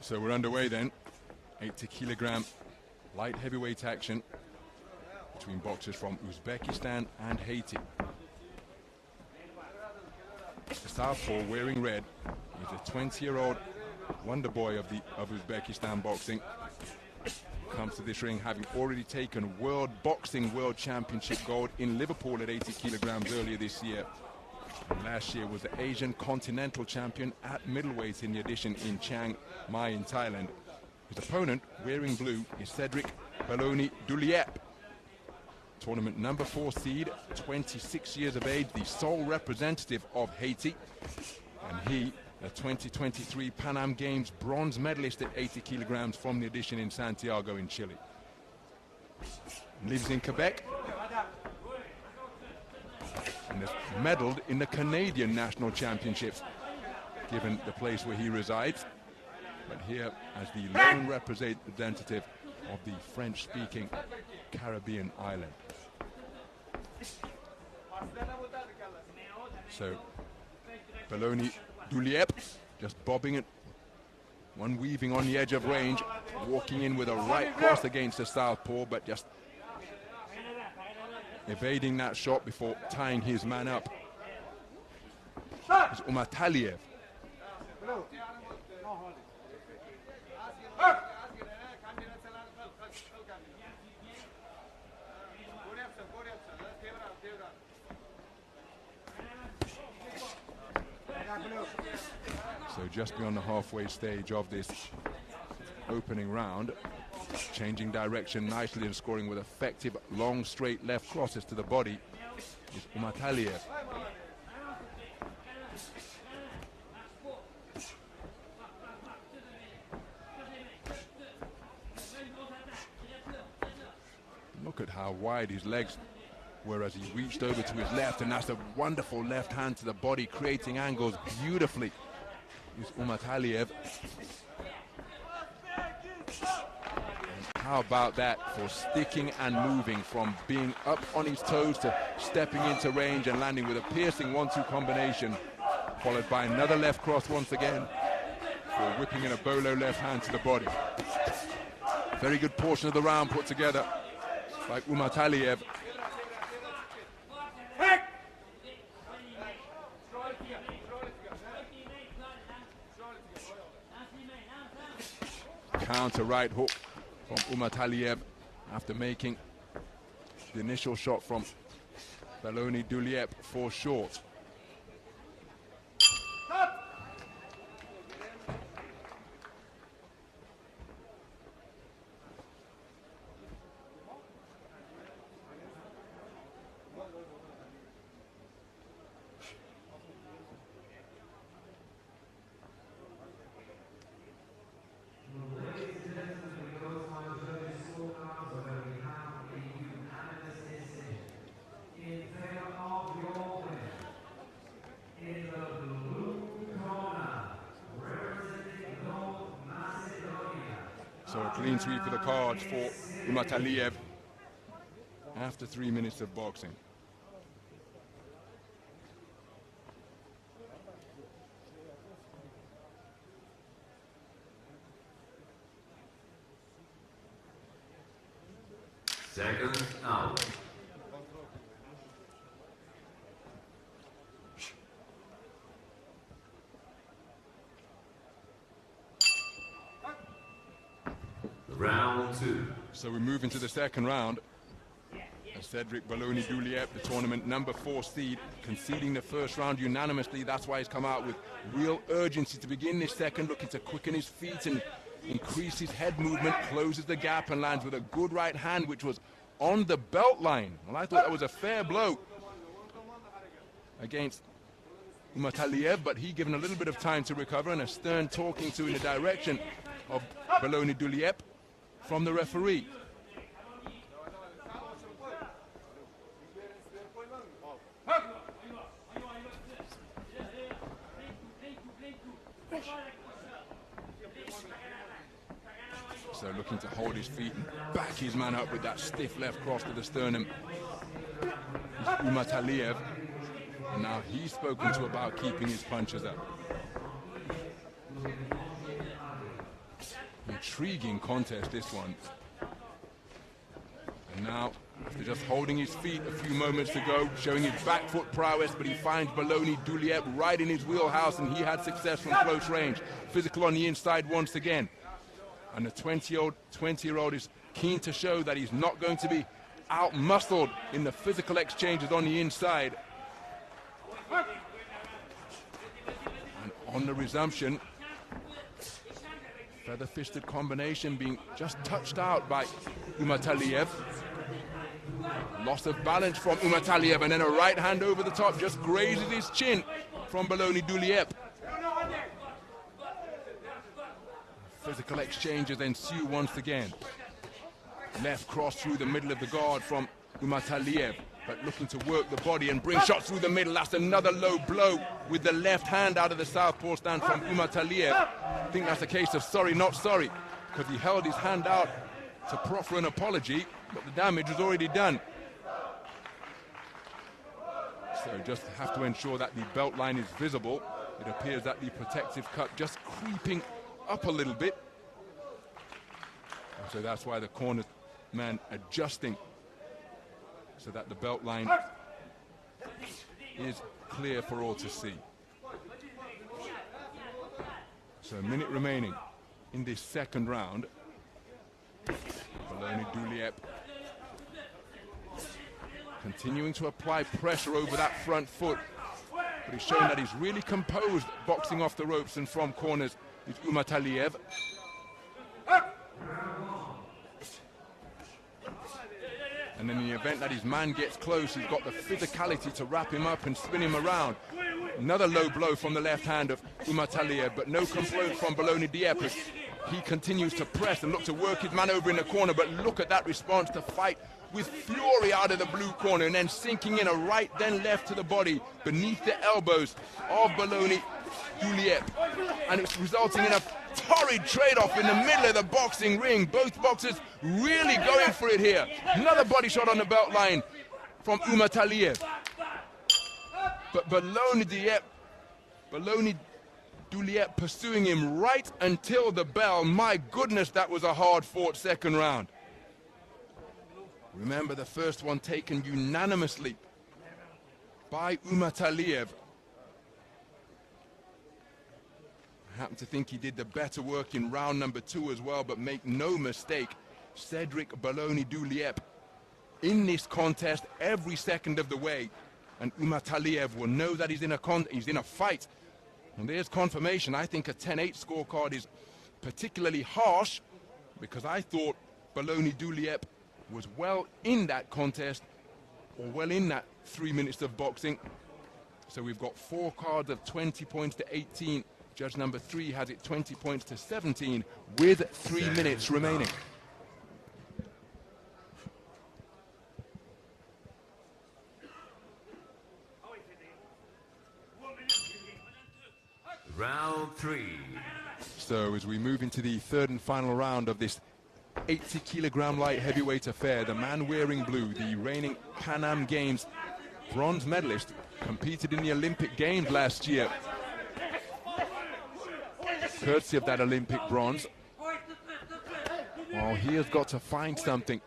So we're underway then. 80-kilogram light heavyweight action between boxers from Uzbekistan and Haiti. The southpaw wearing red is a 20-year-old wonder boy of Uzbekistan boxing. Comes to this ring having already taken World Championship gold in Liverpool at 80 kilograms earlier this year. And last year was the Asian Continental Champion at middleweight in the edition in Chiang Mai in Thailand. His opponent, wearing blue, is Cedrick Belony-Duliepre. Tournament number 4 seed, 26 years of age, the sole representative of Haiti. And he, the 2023 Pan Am Games bronze medalist at 80 kilograms from the edition in Santiago in Chile. Lives in Quebec and has medaled in the Canadian National Championships, given the place where he resides. But here as the lone representative of the French-speaking Caribbean island. So, Belony-Duliepre just bobbing it, one weaving on the edge of range, walking in with a right cross against the southpaw, but just evading that shot before tying his man up. It's Ummataliev. So just beyond the halfway stage of this opening round, changing direction nicely and scoring with effective long straight left crosses to the body is Ummataliev. Look at how wide his legs were as he reached over to his left, and that's a wonderful left hand to the body, creating angles beautifully. Is Ummataliev. How about that for sticking and moving from being up on his toes to stepping into range and landing with a piercing 1-2 combination, followed by another left cross once again, for whipping in a bolo left hand to the body. Very good portion of the round put together by Ummataliev. Counter right hook from Ummataliev after making the initial shot from Belony-Duliepre fall short. So a clean sweep for the cards for Ummataliev after 3 minutes of boxing. Second out. Round 2. So we move into the second round. Cedrick Belony-Duliepre, the tournament number 4 seed, conceding the first round unanimously. That's why he's come out with real urgency to begin this second, looking to quicken his feet and increase his head movement, closes the gap and lands with a good right hand, which was on the belt line. Well, I thought that was a fair blow against Ummataliev, but he given a little bit of time to recover, and a stern talking to in the direction of Belony-Duliepre from the referee. So looking to hold his feet and back his man up with that stiff left cross to the sternum. Ummataliev, and now he's spoken to about keeping his punches up. intriguing contest, this one. And now, after just holding his feet a few moments to go, showing his back foot prowess, but he finds Belony-Duliepre right in his wheelhouse, and he had success from close range. Physical on the inside once again. And the 20-year-old is keen to show that he's not going to be out-muscled in the physical exchanges on the inside. And on the resumption, feather-fisted combination being just touched out by Ummataliev. Loss of balance from Ummataliev, and then a right hand over the top just grazes his chin from Belony-Duliepre. Physical exchanges ensue once again. Left cross through the middle of the guard from Ummataliev, but looking to work the body and bring shots through the middle. That's another low blow with the left hand out of the southpaw stand from Ummataliev. I think that's a case of sorry, not sorry, because he held his hand out to proffer an apology, but the damage was already done. So just have to ensure that the belt line is visible. It appears that the protective cup just creeping up a little bit. And so that's why the corner man adjusting so that the belt line is clear for all to see. So a minute remaining in this second round. Belony-Duliepre continuing to apply pressure over that front foot, but he's shown that he's really composed boxing off the ropes and from corners with Ummataliev. And in the event that his man gets close, he's got the physicality to wrap him up and spin him around. Another low blow from the left hand of Ummataliev, but no complaint from Belony-Duliepre. He continues to press and look to work his man over in the corner, but look at that response to fight with fury out of the blue corner, and then sinking in a right then left to the body beneath the elbows of Belony-Duliepre. And it's resulting in a torrid trade-off in the middle of the boxing ring. Both boxers really going for it here. Another body shot on the belt line from Ummataliev. But Belony-Duliepre pursuing him right until the bell. My goodness, that was a hard-fought second round. Remember, the first one taken unanimously by Ummataliev. I happen to think he did the better work in round number 2 as well, but make no mistake, Cedrick Belony-Duliepre in this contest every second of the way, and Ummataliev will know that he's in a fight. And there's confirmation. I think a 10-8 scorecard is particularly harsh, because I thought Belony-Duliepre was well in that contest, or well in that 3 minutes of boxing. So we've got 4 cards of 20 points to 18. Judge number 3 has it 20 points to 17 with 3 minutes remaining. Round 3. So as we move into the third and final round of this 80-kilogram light heavyweight affair, the man wearing blue, the reigning Pan Am Games bronze medalist, competed in the Olympic Games last year. Courtesy of that Olympic bronze. Well, he has got to find something.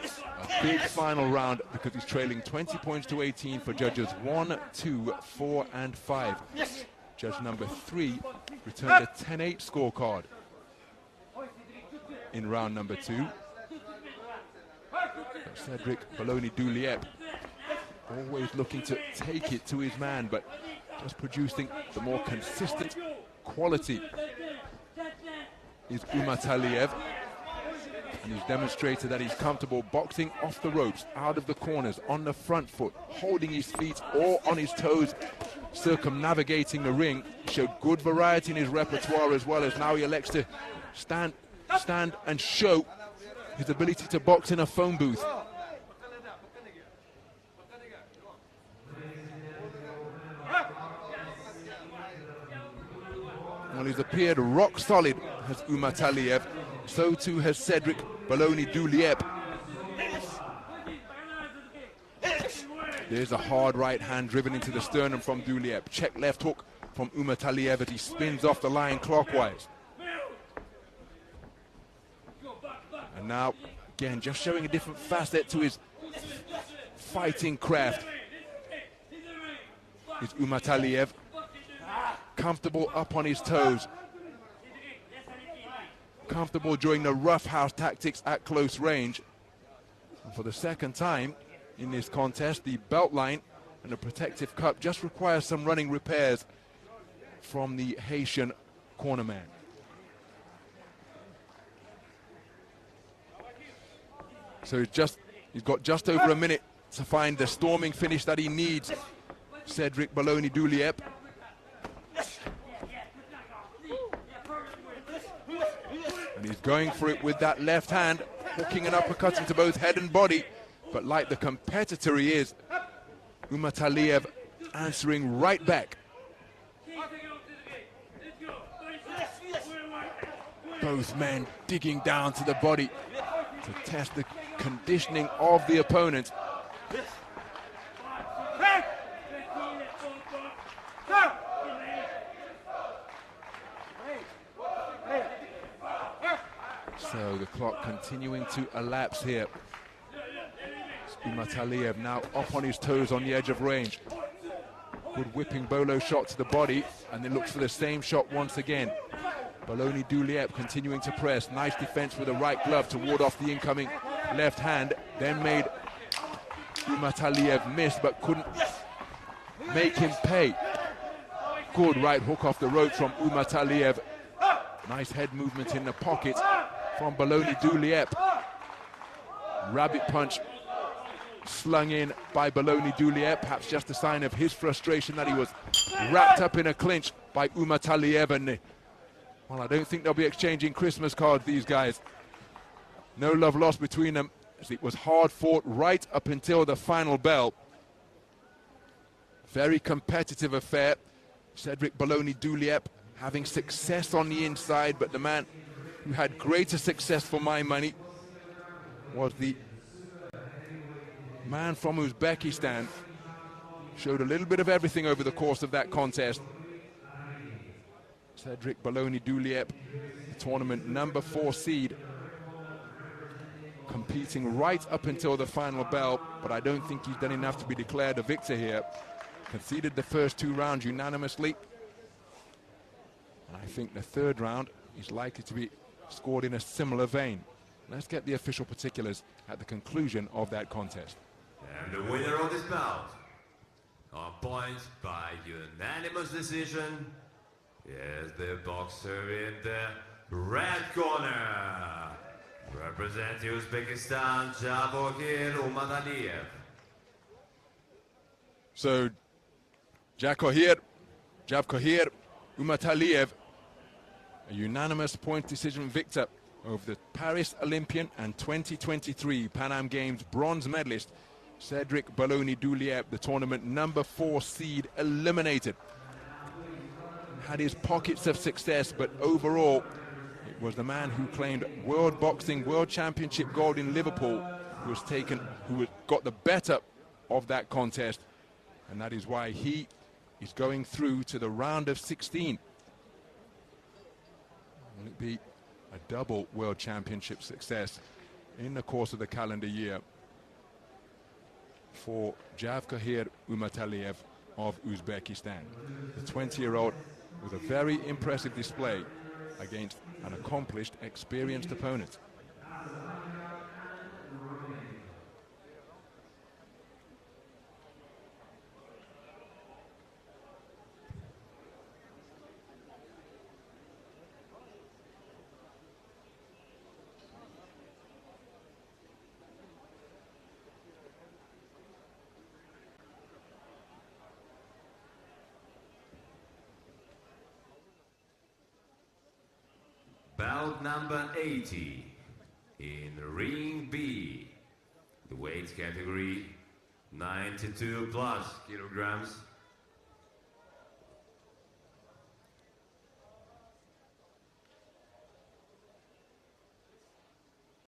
A big final round, because he's trailing 20 points to 18 for judges 1, 2, 4, and 5. Judge number 3 returned a 10-8 scorecard in round number 2. Cedrick Belony-Duliepre always looking to take it to his man, but just producing the more consistent quality is Ummataliev. And he's demonstrated that he's comfortable boxing off the ropes, out of the corners, on the front foot, holding his feet or on his toes, circumnavigating the ring. Showed good variety in his repertoire, as well as now he elects to stand and show his ability to box in a phone booth. Well, he's appeared rock solid, has Ummataliev. So too has Cedrick Belony-Duliepre. There's a hard right hand driven into the sternum from Duliepre. Check left hook from Ummataliev as he spins off the line clockwise. And now, again, just showing a different facet to his fighting craft is Ummataliev. Comfortable up on his toes. Comfortable during the roughhouse tactics at close range. And for the second time in this contest, the belt line and the protective cup just requires some running repairs from the Haitian cornerman. So he's got just over a minute to find the storming finish that he needs. Cedrick Belony-Duliepre. And he's going for it with that left hand, hooking an uppercut into both head and body. But like the competitor he is, Ummataliev answering right back. Both men digging down to the body to test the conditioning of the opponent. So the clock continuing to elapse here. Ummataliev now up on his toes on the edge of range. Good whipping bolo shot to the body, and then looks for the same shot once again. Belony-Duliepre continuing to press. Nice defense with the right glove to ward off the incoming left hand. Then made Ummataliev miss, but couldn't make him pay. Good right hook off the ropes from Ummataliev. Nice head movement in the pocket from Belony-Duliepre. Rabbit punch slung in by Belony-Duliepre, perhaps just a sign of his frustration that he was wrapped up in a clinch by Ummataliev. And well, I don't think they'll be exchanging Christmas cards, these guys. No love lost between them, as it was hard fought right up until the final bell. Very competitive affair. Cedrick Belony-Duliepre having success on the inside, but the man who had greater success for my money was the man from Uzbekistan. Showed a little bit of everything over the course of that contest. Cedrick Belony-Duliepre, the tournament number 4 seed, competing right up until the final bell, but I don't think he's done enough to be declared a victor here. Conceded the first 2 rounds unanimously, and I think the third round is likely to be scored in a similar vein. Let's get the official particulars at the conclusion of that contest. And the winner of this bout, on points by unanimous decision, is the boxer in the red corner, representing Uzbekistan, Javokhir Ummataliev. So, Javokhir Ummataliev, a unanimous point decision victor over the Paris Olympian and 2023 Pan Am Games bronze medalist Cedrick Belony-Duliepre, the tournament number 4 seed, eliminated. Had his pockets of success, but overall it was the man who claimed World Boxing World Championship gold in Liverpool who got the better of that contest, and that is why he is going through to the round of 16. Will it be a double World Championship success in the course of the calendar year for Javokhir Ummataliev of Uzbekistan? The 20-year-old with a very impressive display against an accomplished, experienced opponent. Bout number 80 in Ring B, the weight category 92+ kilograms.